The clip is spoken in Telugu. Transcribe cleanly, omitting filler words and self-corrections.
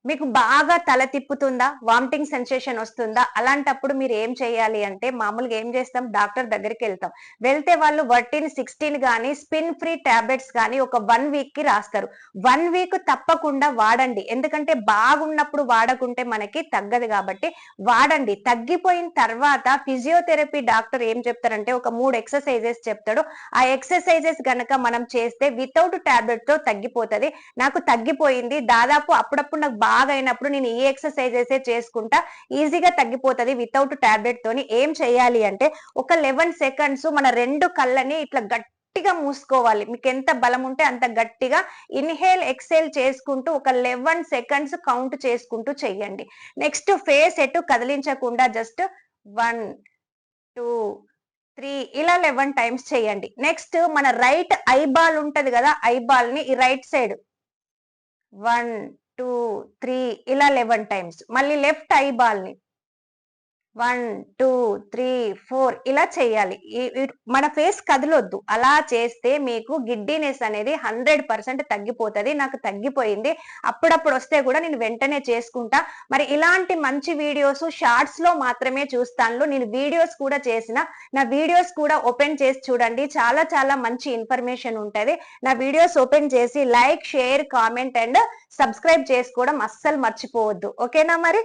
మీకు బాగా తల తిప్పుతుందా? వామిటింగ్ సెన్సేషన్ వస్తుందా? అలాంటప్పుడు మీరు ఏం చేయాలి అంటే, మామూలుగా ఏం చేస్తాం, డాక్టర్ దగ్గరికెళ్తాం. వెళ్తే వాళ్ళు వర్టిన్ 16 గాని, స్పిన్ ఫ్రీ టాబ్లెట్స్ గాని ఒక 1 వీక్‌కి రాస్తారు. 1 వీక్ తప్పకుండా వాడండి. ఎందుకంటే బాగున్నప్పుడు వాడకుంటే మనకి తగ్గదు కాబట్టి వాడండి. తగ్గిపోయిన తర్వాత ఫిజియోథెరపీ డాక్టర్ ఏం చెప్తారంటే ఒక 3 ఎక్సర్‌సైజెస్ చెప్తాడు. ఆ ఎక్సర్‌సైజెస్ గనక మనం చేస్తే వితౌట్ టాబ్లెట్‌తో తగ్గిపోతది. నాకు తగ్గిపోయింది. దాదాపు అప్పుడప్పుడు నాకు బాగా అయినప్పుడు నేను ఈ ఎక్సర్సైజెసే చేసుకుంటా. ఈజీగా తగ్గిపోతది వితౌట్ టాబ్లెట్ తోని. ఏం చేయాలి అంటే ఒక 11 సెకండ్స్ మన 2 కళ్ళని ఇట్లా గట్టిగా మూసుకోవాలి. మీకెంత బలం ఉంటే అంత గట్టిగా ఇన్‌హేల్, ఎక్స్‌హేల్ చేసుకుంటూ ఒక 11 సెకండ్స్ కౌంట్ చేసుకుంటూ చెయ్యండి. నెక్స్ట్ ఫేస్ ఎటు కదిలించకుండా జస్ట్ 1, 2, 3 ఇలా 11 టైమ్స్ చేయండి. నెక్స్ట్ మన రైట్ ఐబాల్ ఉంటది గదా! ఐబాల్‌ని ఈ రైట్ సైడ్ 1, 2, 3 ఇలా 11 టైమ్స్. మళ్ళీ లెఫ్ట్ ఐబాల్‌ని 1, 2, 3, 4 ఇలా చేయాలి. మన ఫేస్ కదలొద్దు. అలా చేస్తే మీకు గిడ్డీనెస్ అనేది 100% తగ్గిపోతది. నాకు తగ్గిపోయింది. అప్పుడప్పుడు వస్తే కూడా నేను వెంటనే చేసుకుంటా. మరి ఇలాంటి మంచి వీడియోస్ షార్ట్స్‌లో మాత్రమే చూస్తాను. నేను వీడియోస్ కూడా చేసిన. నా వీడియోస్ కూడా ఓపెన్ చేసి చూడండి. చాలా చాలా మంచి ఇన్ఫర్మేషన్ ఉంటది. నా వీడియోస్ ఓపెన్ చేసి like, share, comment and subscribe చేసుకోవడం అస్సలు మర్చిపోవద్దు. ఓకేనా మరి?